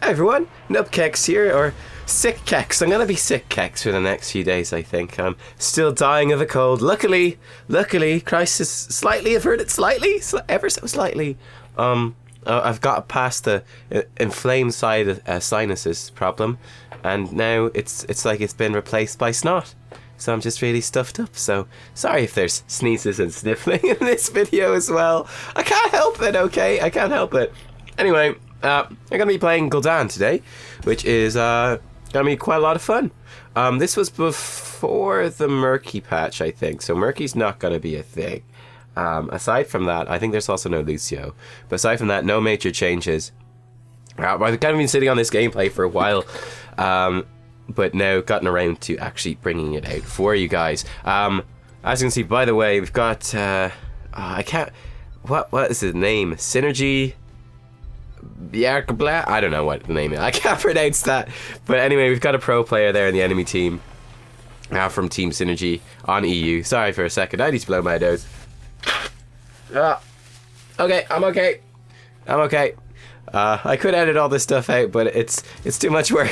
Hi everyone, Nubkeks here, or Sick Keks. I'm gonna be Sick Keks for the next few days, I think. I'm still dying of a cold. Luckily, crisis slightly averted, ever so slightly. I've got past the inflamed side sinuses problem, and now it's like it's been replaced by snot. So I'm just really stuffed up. So sorry if there's sneezes and sniffling in this video as well. I can't help it, okay? I can't help it. Anyway, I'm going to be playing Gul'dan today, which is going to be quite a lot of fun. This was before the Murky patch, I think, so Murky's not going to be a thing. Aside from that, I think there's also no Lucio. But aside from that, no major changes. I've kind of been sitting on this gameplay for a while, but now gotten around to actually bringing it out for you guys. As you can see, by the way, we've got, I can't, what is his name? Synergy? I don't know what the name is. I can't pronounce that. But anyway, we've got a pro player there in the enemy team from Team Synergy on EU. Sorry for a second. I need to blow my nose. Okay, I'm okay. I could edit all this stuff out, but it's too much work.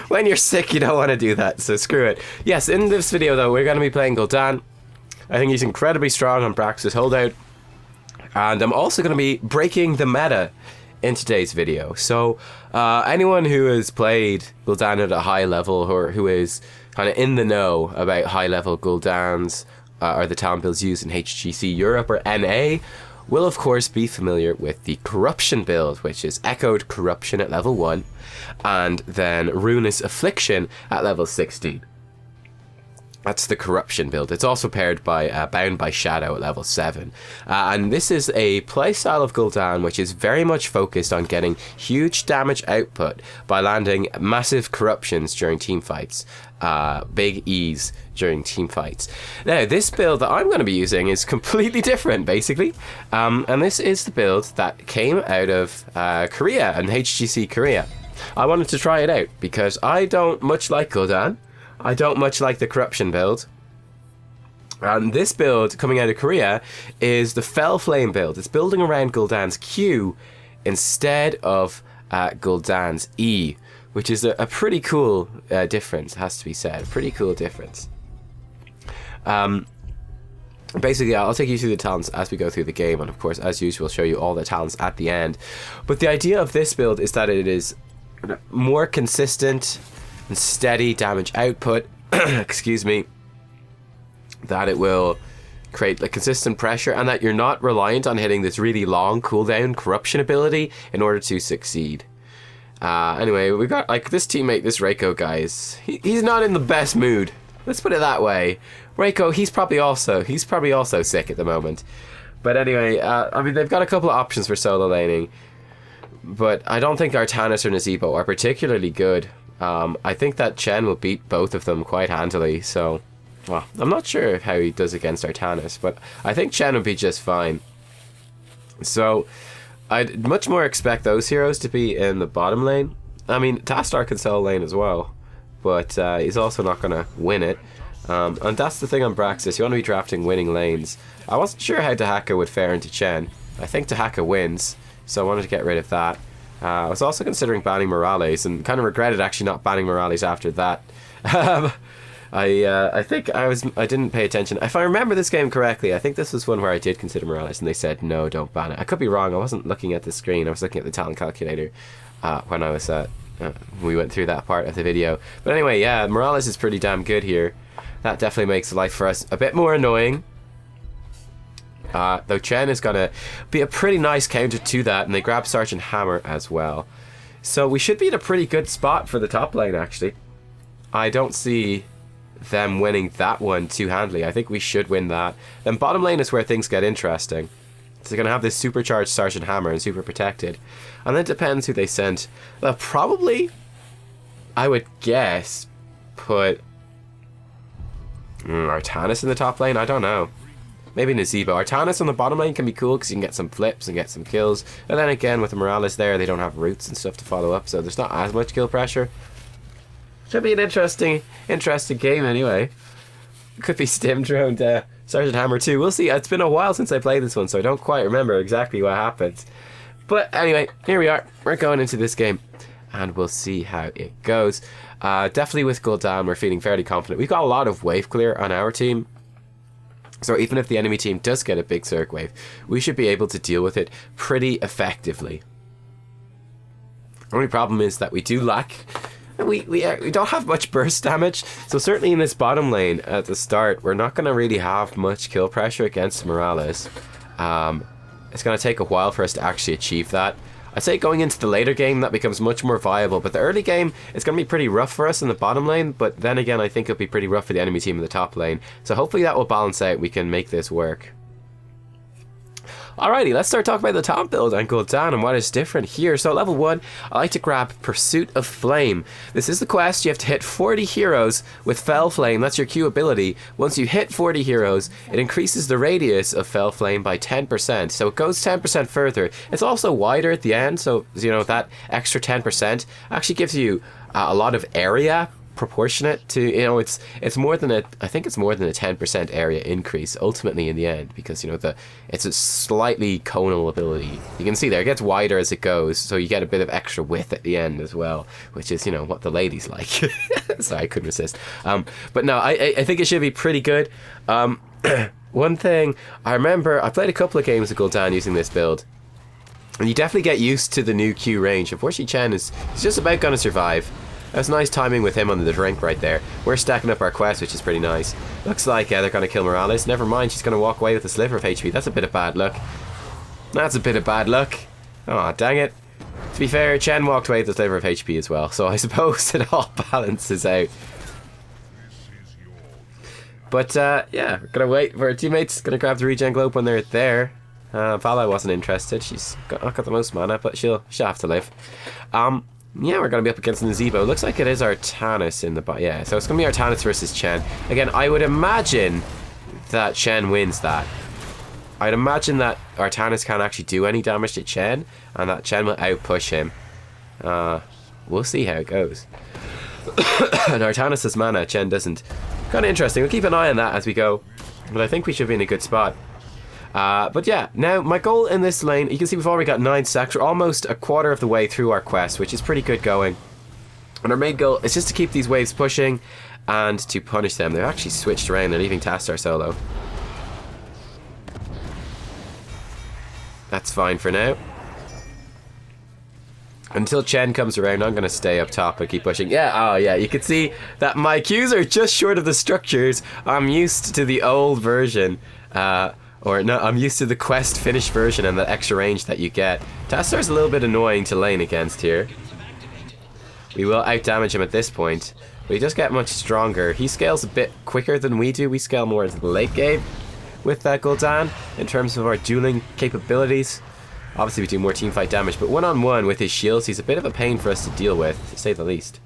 When you're sick, you don't want to do that, so screw it. Yes, in this video, though, we're going to be playing Gul'dan. I think he's incredibly strong on Brax's holdout. And I'm also going to be breaking the meta in today's video. So anyone who has played Gul'dan at a high level, or who is kind of in the know about high level Gul'dans or the talent builds used in HGC Europe or NA, will of course be familiar with the Corruption build, which is Echoed Corruption at level 1 and then Ruinous Affliction at level 16. That's the Corruption build. It's also paired by Bound by Shadow at level 7. And this is a playstyle of Gul'dan which is very much focused on getting huge damage output by landing massive corruptions during team fights. Big E's during team fights. Now, this build that I'm going to be using is completely different, basically. And this is the build that came out of Korea and HGC Korea. I wanted to try it out because I don't much like Gul'dan. I don't much like the Corruption build. And this build coming out of Korea is the Fell Flame build. It's building around Gul'dan's Q instead of Gul'dan's E, which is a pretty cool difference, has to be said. A pretty cool difference. Basically, I'll take you through the talents as we go through the game, and of course, as usual, show you all the talents at the end. But the idea of this build is that it is more consistent and steady damage output, excuse me, that it will create a consistent pressure, and that you're not reliant on hitting this really long cooldown Corruption ability in order to succeed. Anyway, we've got like this teammate, this Reiko guy, he's not in the best mood. Let's put it that way. Reiko, he's probably also sick at the moment. But anyway, I mean, they've got a couple of options for solo laning, but I don't think Artanis or Nazeebo are particularly good. I think that Chen will beat both of them quite handily, so, well, I'm not sure how he does against Artanis, but I think Chen will be just fine. So, I'd much more expect those heroes to be in the bottom lane. I mean, Tastar can solo lane as well, but he's also not going to win it. And that's the thing on Braxis, you want to be drafting winning lanes. I wasn't sure how Dahaka would fare into Chen. I think Dahaka wins, so I wanted to get rid of that. I was also considering banning Morales, and kind of regretted actually not banning Morales after that. I think I didn't pay attention. If I remember this game correctly, I think this was one where I did consider Morales, and they said no, don't ban it. I could be wrong. I wasn't looking at the screen. I was looking at the talent calculator when I was we went through that part of the video. But anyway, yeah, Morales is pretty damn good here. That definitely makes life for us a bit more annoying. Though Chen is going to be a pretty nice counter to that, and they grab Sergeant Hammer as well. So we should be in a pretty good spot for the top lane, actually. I don't see them winning that one too handily. I think we should win that. Then bottom lane is where things get interesting. So they're going to have this supercharged Sergeant Hammer and super protected. And then it depends who they send. They'll probably, I would guess, put Artanis in the top lane. I don't know. Maybe Nazeebo. Artanis on the bottom lane can be cool because you can get some flips and get some kills. And then again, with the Morales there, they don't have roots and stuff to follow up, so there's not as much kill pressure. Should be an interesting game anyway. Could be stimmed around Sergeant Hammer too. We'll see. It's been a while since I played this one, so I don't quite remember exactly what happened. But anyway, here we are. We're going into this game, and we'll see how it goes. Definitely with Gul'dan, we're feeling fairly confident. We've got a lot of wave clear on our team. So even if the enemy team does get a big Zerg wave, we should be able to deal with it pretty effectively. The only problem is that we do lack... We don't have much burst damage, so certainly in this bottom lane at the start, we're not going to really have much kill pressure against Morales. It's going to take a while for us to actually achieve that. I'd say going into the later game, that becomes much more viable, but the early game, it's going to be pretty rough for us in the bottom lane, but then again, I think it'll be pretty rough for the enemy team in the top lane. So hopefully that will balance out, we can make this work. Alrighty, let's start talking about the top build and Gul'dan and what is different here. So level 1, I like to grab Pursuit of Flame. This is the quest. You have to hit 40 heroes with Fell Flame. That's your Q ability. Once you hit 40 heroes, it increases the radius of Fell Flame by 10%. So it goes 10% further. It's also wider at the end, so you know that extra 10% actually gives you a lot of area proportionate to, you know, it's more than I think it's more than a 10% area increase ultimately in the end, because you know it's a slightly conal ability. You can see there it gets wider as it goes, so you get a bit of extra width at the end as well, which is, you know, what the ladies like. Sorry, I couldn't resist. But no, I think it should be pretty good. One thing I remember, I played a couple of games of Gul'dan using this build, and you definitely get used to the new Q range. Unfortunately, Chen is just about going to survive. That's nice timing with him on the drink right there. We're stacking up our quest, which is pretty nice. Looks like they're going to kill Morales. Never mind, she's going to walk away with a sliver of HP. That's a bit of bad luck. That's a bit of bad luck. Oh, dang it. To be fair, Chen walked away with a sliver of HP as well, so I suppose it all balances out. But, yeah, we're going to wait for our teammates. Going to grab the regen globe when they're there. Vala wasn't interested. She's not got the most mana, but she'll have to live. Yeah, we're going to be up against Nazebo. Looks like it is Artanis in the... Yeah, so it's going to be Artanis versus Chen. Again, I would imagine that Chen wins that. I'd imagine that Artanis can't actually do any damage to Chen, and that Chen will outpush him. We'll see how it goes. And Artanis has mana, Chen doesn't. Kind of interesting. We'll keep an eye on that as we go. But I think we should be in a good spot. But yeah, now my goal in this lane, you can see we've already got 9 stacks. We're almost a quarter of the way through our quest, which is pretty good going. And our main goal is just to keep these waves pushing and to punish them. They've actually switched around. They're leaving Tastar solo. That's fine for now. Until Chen comes around, I'm going to stay up top and keep pushing. Yeah, oh yeah, you can see that my Qs are just short of the structures. I'm used to the old version. Or no, I'm used to the quest finished version and the extra range that you get. Tastar's a little bit annoying to lane against here. We will outdamage him at this point, but he does get much stronger. He scales a bit quicker than we do. We scale more into the late game with Gul'dan in terms of our dueling capabilities. Obviously we do more teamfight damage, but one-on-one with his shields, he's a bit of a pain for us to deal with, to say the least.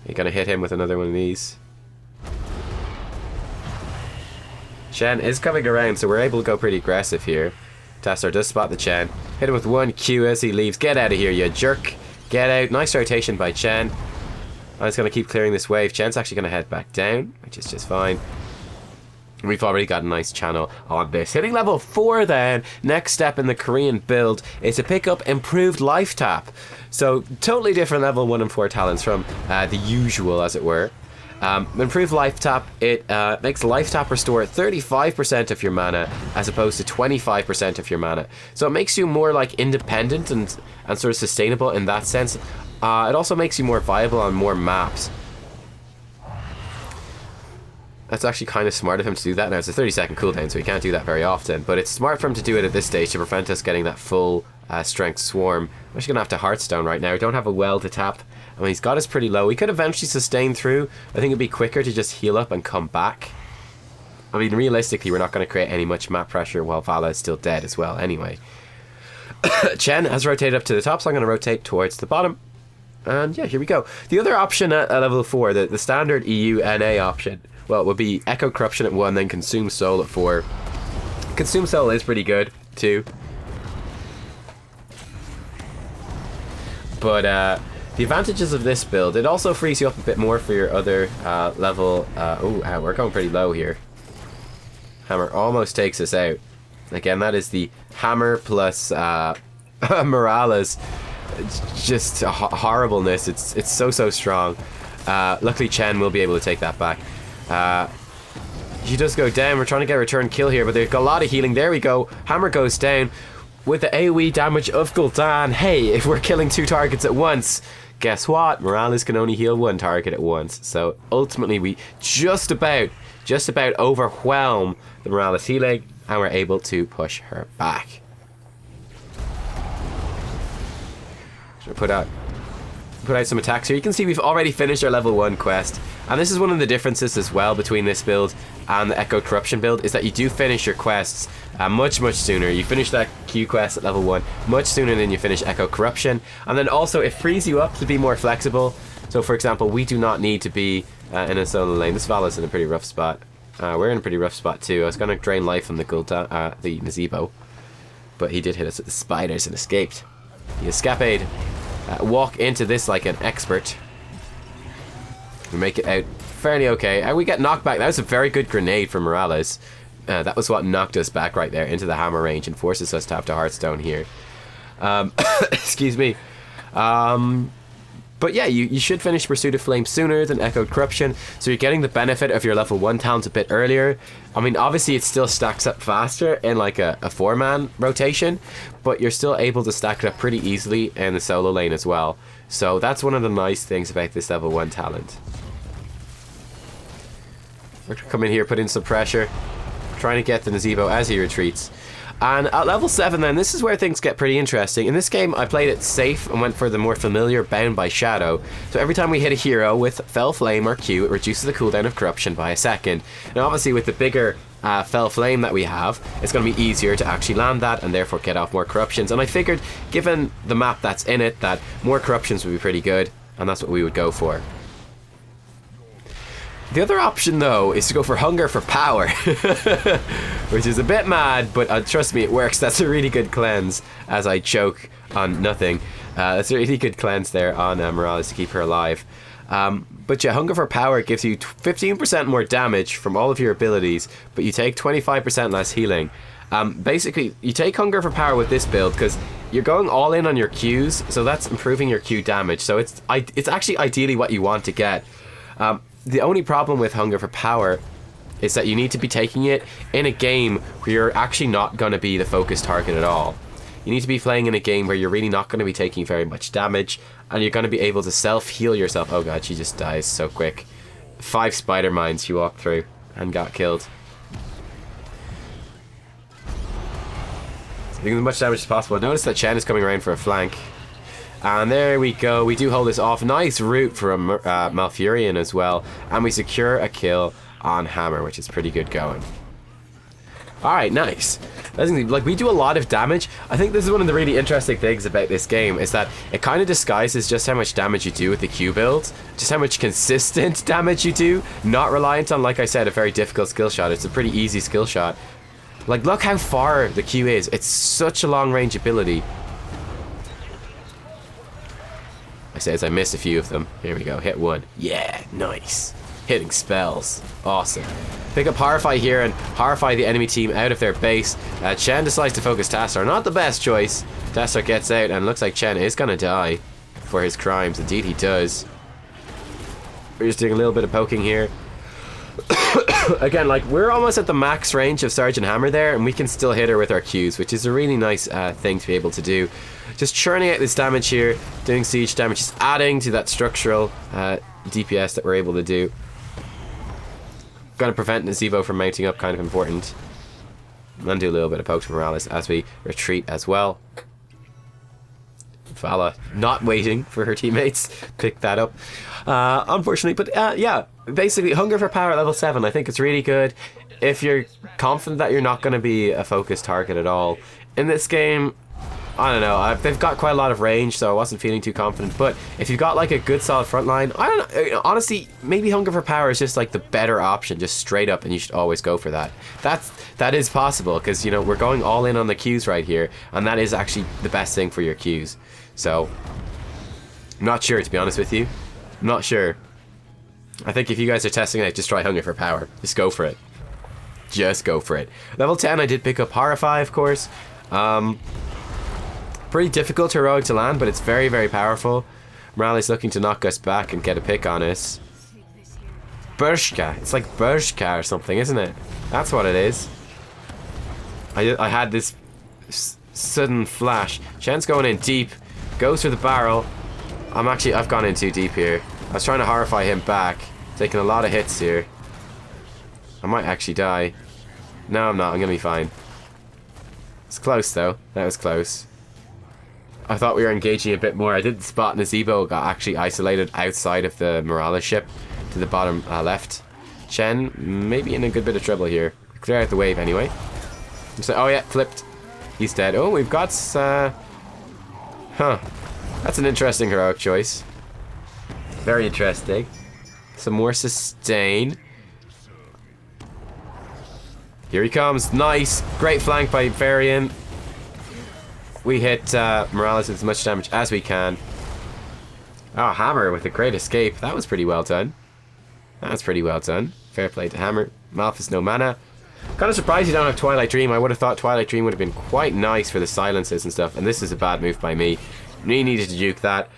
You're gonna hit him with another one of these. Chen is coming around, so we're able to go pretty aggressive here. Tastar does spot the Chen. Hit him with one Q as he leaves. Get out of here, you jerk. Get out. Nice rotation by Chen. I'm just going to keep clearing this wave. Chen's actually going to head back down, which is just fine. We've already got a nice channel on this. Hitting level 4 then. Next step in the Korean build is to pick up improved life tap. So totally different level 1 and 4 talents from the usual, as it were. Improved life tap, it makes life tap restore 35% of your mana as opposed to 25% of your mana. So it makes you more like independent and sort of sustainable in that sense. It also makes you more viable on more maps. That's actually kind of smart of him to do that. Now it's a 30-second cooldown, so he can't do that very often, but it's smart for him to do it at this stage to prevent us getting that full strength swarm. I'm actually gonna have to Hearthstone right now. We don't have a well to tap. I mean, he's got us pretty low. We could eventually sustain through. I think it'd be quicker to just heal up and come back. I mean, realistically, we're not going to create any much map pressure while Vala is still dead as well anyway. Chen has rotated up to the top, so I'm going to rotate towards the bottom. And yeah, here we go. The other option at level 4, the standard EU NA option, well, it would be Echo Corruption at 1, then Consume Soul at 4. Consume Soul is pretty good, too. But, the advantages of this build, it also frees you up a bit more for your other level. We're going pretty low here. Hammer almost takes us out. Again, that is the hammer plus Morales. It's just horribleness. It's so strong. Luckily Chen will be able to take that back. She does go down. We're trying to get a return kill here, but they've got a lot of healing. There we go. Hammer goes down with the AoE damage of Gul'dan. Hey, if we're killing 2 targets at once, guess what? Morales can only heal 1 target at once. So ultimately we just about overwhelm the Morales healing, and we're able to push her back. So put out some attacks here. You can see we've already finished our level 1 quest, and this is one of the differences as well between this build and the Echo Corruption build, is that you do finish your quests much sooner. You finish that Q quest at level 1 much sooner than you finish Echo Corruption, and then also it frees you up to be more flexible. So for example, we do not need to be in a solo lane. This Vala's in a pretty rough spot. We're in a pretty rough spot too. I was going to drain life from the Gul'dan, the Nazebo, but he did hit us with the spiders and escaped. The escapade. Walk into this like an expert. We make it out fairly okay. And we get knocked back. That was a very good grenade from Morales. That was what knocked us back right there into the hammer range and forces us to have to Hearthstone here. Excuse me. But yeah, you should finish Pursuit of Flame sooner than Echoed Corruption, so you're getting the benefit of your level 1 talents a bit earlier. I mean, obviously it still stacks up faster in like a 4-man rotation, but you're still able to stack it up pretty easily in the solo lane as well. So that's one of the nice things about this level 1 talent. We're going to come in here, put in some pressure, trying to get the Nazebo as he retreats. And at level 7 then, this is where things get pretty interesting. In this game, I played it safe and went for the more familiar Bound by Shadow. So every time we hit a hero with Fell Flame or Q, it reduces the cooldown of Corruption by a second. Now obviously with the bigger Fell Flame that we have, it's going to be easier to actually land that and therefore get off more Corruptions. And I figured, given the map that's in it, that more Corruptions would be pretty good, and that's what we would go for. The other option, though, is to go for Hunger for Power, which is a bit mad, but trust me, it works. That's a really good cleanse, as I choke on nothing. That's a really good cleanse there on Morales to keep her alive. But yeah, Hunger for Power gives you 15% more damage from all of your abilities, but you take 25% less healing. Basically, you take Hunger for Power with this build because you're going all in on your Qs, so that's improving your Q damage. So it's actually ideally what you want to get. The only problem with Hunger for Power is that you need to be taking it in a game where you're actually not going to be the focus target at all. You need to be playing in a game where you're really not going to be taking very much damage, and you're going to be able to self-heal yourself. Oh god, she just dies so quick. 5 spider mines she walked through and got killed. Doing as much damage as possible. Notice that Chen is coming around for a flank. And there we go, we do hold this off. Nice route from Malfurion as well. And we secure a kill on Hammer, which is pretty good going. Alright, nice. Like, we do a lot of damage. I think this is one of the really interesting things about this game, is that it kind of disguises just how much damage you do with the Q builds. Just how much consistent damage you do. Not reliant on, like I said, a very difficult skill shot. It's a pretty easy skill shot. Like, look how far the Q is. It's such a long range ability. Says I missed a few of them. Here we go, hit 1. Yeah, nice. Hitting spells. Awesome. Pick up Horrify here and horrify the enemy team out of their base. Chen decides to focus Tastar. Not the best choice. Tastar gets out and looks like Chen is gonna die for his crimes. Indeed he does. We're just doing a little bit of poking here. Again, like, we're almost at the max range of Sergeant Hammer there, and we can still hit her with our Qs, which is a really nice thing to be able to do. Just churning out this damage here, doing siege damage, just adding to that structural DPS that we're able to do. Gonna prevent Nazebo from mounting up, kind of important. And do a little bit of poke to Morales as we retreat as well. Vala not waiting for her teammates pick that up, unfortunately. But yeah, basically Hunger for Power at level 7, I think it's really good if you're confident that you're not going to be a focused target at all in this game. I don't know, they've got quite a lot of range, so I wasn't feeling too confident. But if you've got like a good solid front line, I don't know, honestly, maybe Hunger for Power is just like the better option, just straight up, and you should always go for that. That is possible, because, you know, we're going all in on the Qs right here, and that is actually the best thing for your Qs. So, I'm not sure, to be honest with you. I'm not sure. I think if you guys are testing it, just try Hunger for Power. Just go for it. just go for it. Level 10, I did pick up Horrify, of course. Pretty difficult heroic to land, but it's very, very powerful. Morales looking to knock us back and get a pick on us. Bershka. It's like Bershka or something, isn't it? That's what it is. I had this sudden flash. Shen's going in deep. Goes for the barrel. I've gone in too deep here. I was trying to horrify him back. Taking a lot of hits here. I might actually die. No, I'm not. I'm gonna be fine. It's close though. That was close. I thought we were engaging a bit more. I didn't spot Nazebo got actually isolated outside of the Morales ship to the bottom left. Shen maybe in a good bit of trouble here. Clear out the wave anyway. So, oh yeah, flipped. He's dead. Oh, we've got that's an interesting heroic choice. Very interesting. Some more sustain. Here he comes. Nice. Great flank by Varian. We hit Morales with as much damage as we can. Oh, Hammer with a great escape. That was pretty well done. That's pretty well done. Fair play to Hammer. Malphus no mana. Kind of surprised you don't have Twilight Dream. I would have thought Twilight Dream would have been quite nice for the silences and stuff. And this is a bad move by me. We needed to juke that.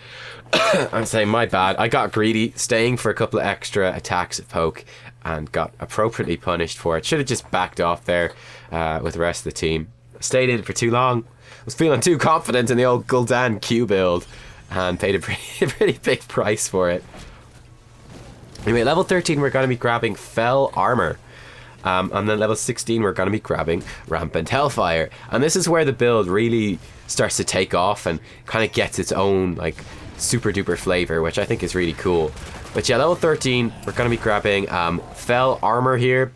I'm saying my bad. I got greedy, staying for a couple of extra attacks of poke, and got appropriately punished for it. Should have just backed off there with the rest of the team. Stayed in for too long. Was feeling too confident in the old Gul'dan Q build, and paid a pretty big price for it. Anyway, level 13 we're going to be grabbing Fell Armor. And then level 16 we're going to be grabbing Rampant Hellfire. And this is where the build really starts to take off and kind of gets its own like super duper flavor, which I think is really cool. But yeah, level 13 we're going to be grabbing Fell Armor here.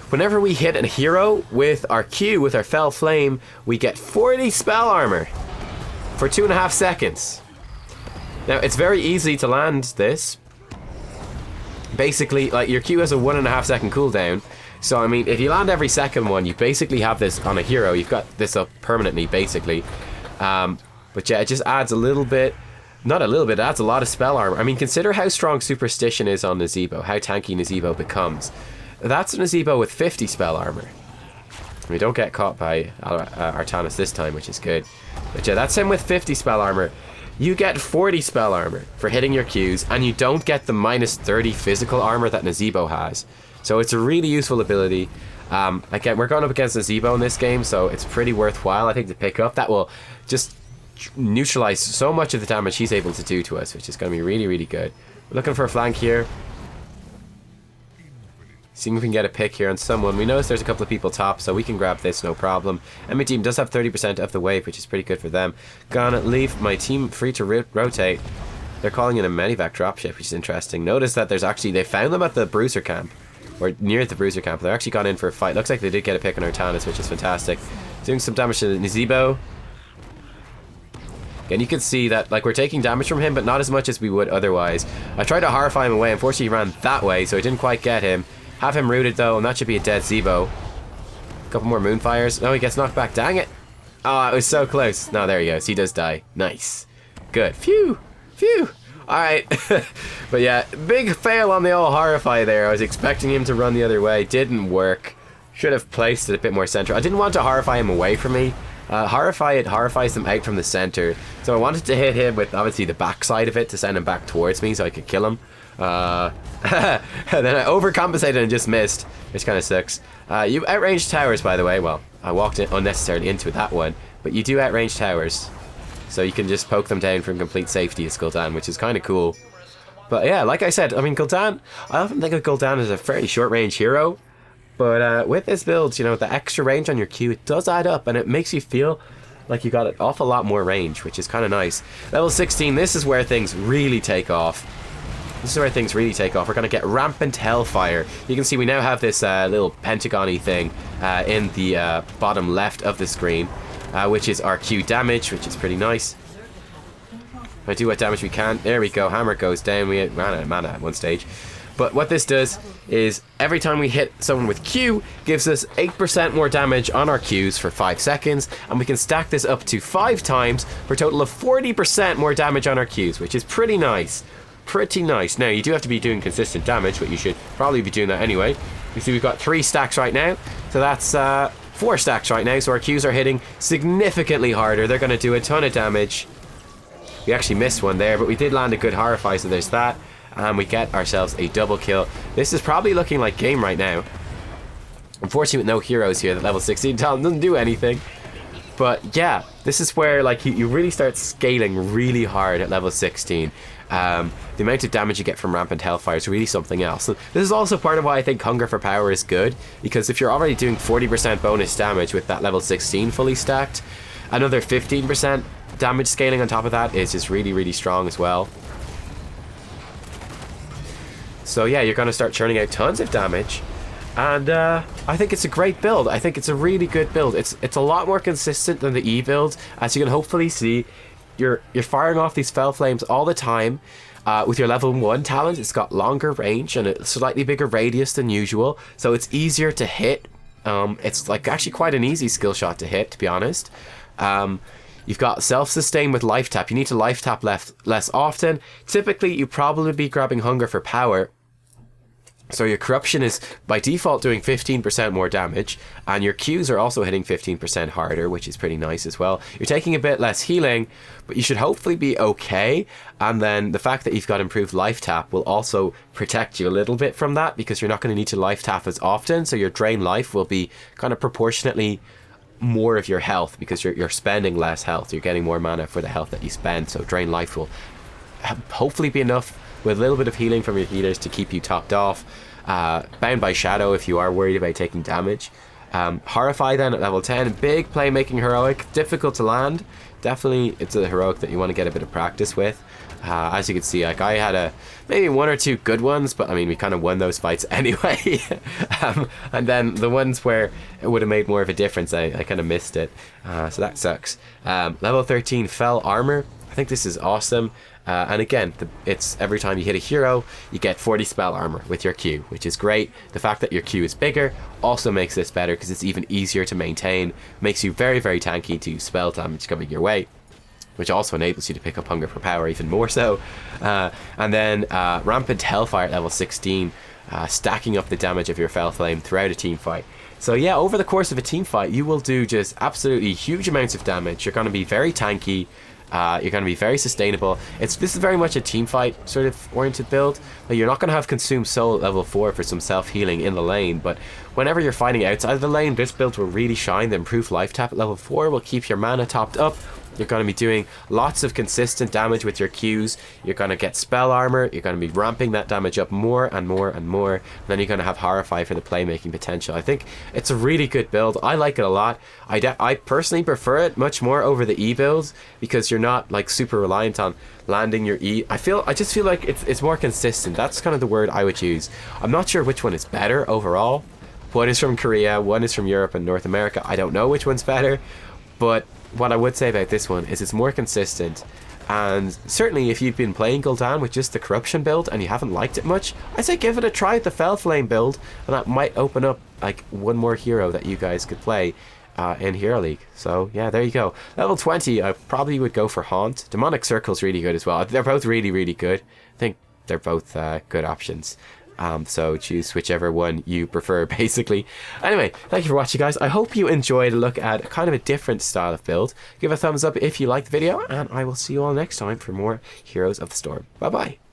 Whenever we hit a hero with our Q, with our Fell Flame, we get 40 spell armor for 2.5 seconds. Now it's very easy to land this. Basically, like, your Q has a 1.5 second cooldown. So, I mean, if you land every second one, you basically have this on a hero. You've got this up permanently, basically. But yeah, it just adds a little bit. Not a little bit, it adds a lot of spell armor. I mean, consider how strong Superstition is on Nazebo. How tanky Nazebo becomes. That's a Nazebo with 50 spell armor. We don't get caught by Artanis this time, which is good. But yeah, that's him with 50 spell armor. You get 40 spell armor for hitting your Qs, and you don't get the minus 30 physical armor that Nazebo has. So it's a really useful ability. Again, we're going up against Nazebo in this game, so it's pretty worthwhile, I think, to pick up. That will just neutralize so much of the damage he's able to do to us, which is going to be really, really good. We're looking for a flank here. Seeing if we can get a pick here on someone. We notice there's a couple of people top, so we can grab this, no problem. And my team does have 30% of the wave, which is pretty good for them. Gonna leave my team free to rotate. They're calling in a Medivac dropship, which is interesting. Notice that there's actually, they found them at the Bruiser camp, or near the Bruiser camp. They're actually gone in for a fight. Looks like they did get a pick on Artanis, which is fantastic. Doing some damage to Nazebo. And you can see that, like, we're taking damage from him, but not as much as we would otherwise. I tried to horrify him away. Unfortunately, he ran that way, so I didn't quite get him. Have him rooted, though, and that should be a dead Zebo. A couple more Moonfires. No, he gets knocked back. Dang it. Oh, it was so close. No, there he goes. He does die. Nice. Good. Phew. Phew. Alright. But yeah, big fail on the old Horrify there. I was expecting him to run the other way. Didn't work. Should have placed it a bit more central. I didn't want to Horrify him away from me. It horrifies them out from the center. So I wanted to hit him with, obviously, the backside of it to send him back towards me so I could kill him. And then I overcompensated and just missed, which kind of sucks. You outrange towers, by the way. Well, I walked unnecessarily into that one, but you do outrange towers, so you can just poke them down from complete safety as Gul'dan, which is kind of cool. But yeah, like I said, I mean, Gul'dan, I often think of Gul'dan as a fairly short range hero, but with this build, you know, the extra range on your Q, it does add up, and it makes you feel like you got an awful lot more range, which is kind of nice. Level 16, this is where things really take off. This is where things really take off. We're going to get Rampant Hellfire. You can see we now have this little pentagon-y thing in the bottom left of the screen, which is our Q damage, which is pretty nice. I do what damage we can. There we go. Hammer goes down. We ran out of mana at one stage. But what this does is every time we hit someone with Q, gives us 8% more damage on our Qs for 5 seconds, and we can stack this up to 5 times for a total of 40% more damage on our Qs, which is pretty nice. Pretty nice. Now, you do have to be doing consistent damage, but you should probably be doing that anyway. You see we've got 3 stacks right now. So that's 4 stacks right now. So our Qs are hitting significantly harder. They're going to do a ton of damage. We actually missed one there, but we did land a good Horrify, so there's that. And we get ourselves a double kill. This is probably looking like game right now. Unfortunately, with no heroes here, the level 16 talent doesn't do anything. But yeah, this is where like you really start scaling really hard at level 16. The amount of damage you get from Rampant Hellfire is really something else. And this is also part of why I think Hunger for Power is good, because if you're already doing 40% bonus damage with that level 16 fully stacked, another 15% damage scaling on top of that is just really, really strong as well. So yeah, you're going to start churning out tons of damage. And I think it's a great build. I think it's a really good build. It's a lot more consistent than the E build. As you can hopefully see, you're firing off these Fell Flames all the time. With your level 1 talent, it's got longer range and a slightly bigger radius than usual. So it's easier to hit. It's like actually quite an easy skill shot to hit, to be honest. You've got self-sustain with life tap. You need to life tap less often. Typically, you probably be grabbing Hunger for Power. So your Corruption is by default doing 15% more damage, and your Qs are also hitting 15% harder, which is pretty nice as well. You're taking a bit less healing, but you should hopefully be okay. And then the fact that you've got improved life tap will also protect you a little bit from that, because you're not going to need to life tap as often. So your drain life will be kind of proportionately more of your health, because you're spending less health. You're getting more mana for the health that you spend. So drain life will hopefully be enough with a little bit of healing from your healers to keep you topped off. Bound by Shadow if you are worried about taking damage. Horrify then at level 10, big playmaking heroic, difficult to land. Definitely it's a heroic that you want to get a bit of practice with. As you can see, like I had maybe 1 or 2 good ones, but I mean we kind of won those fights anyway. And then the ones where it would have made more of a difference, I kind of missed it. So that sucks. Level 13 Fell Armor. I think this is awesome. And again, it's every time you hit a hero, you get 40 spell armor with your Q, which is great. The fact that your Q is bigger also makes this better, because it's even easier to maintain. Makes you very, very tanky to spell damage coming your way, which also enables you to pick up Hunger for Power even more so. And then Rampant Hellfire at level 16, stacking up the damage of your Fell Flame throughout a team fight. So yeah, over the course of a team fight, you will do just absolutely huge amounts of damage. You're going to be very tanky. You're going to be very sustainable. This is very much a team fight sort of oriented build. You're not going to have Consume Soul at level 4 for some self-healing in the lane, but whenever you're fighting outside of the lane, this build will really shine. The improved life tap at level 4 will keep your mana topped up. You're going to be doing lots of consistent damage with your Qs. You're going to get spell armor. You're going to be ramping that damage up more and more and more. And then you're going to have Horrify for the playmaking potential. I think it's a really good build. I like it a lot. I personally prefer it much more over the E builds, because you're not like super reliant on landing your E. I just feel like it's more consistent. That's kind of the word I would use. I'm not sure which one is better overall. One is from Korea, one is from Europe and North America. I don't know which one's better, but what I would say about this one is it's more consistent. And certainly if you've been playing Gul'dan with just the Corruption build and you haven't liked it much, I'd say give it a try with the Fell Flame build, and that might open up like one more hero that you guys could play in Hero League. So yeah, there you go. Level 20, I probably would go for Haunt. Demonic Circle's really good as well. They're both really, really good. I think they're both good options. So choose whichever one you prefer, basically. Anyway, thank you for watching, guys. I hope you enjoyed a look at kind of a different style of build. Give a thumbs up if you liked the video, and I will see you all next time for more Heroes of the Storm. Bye bye.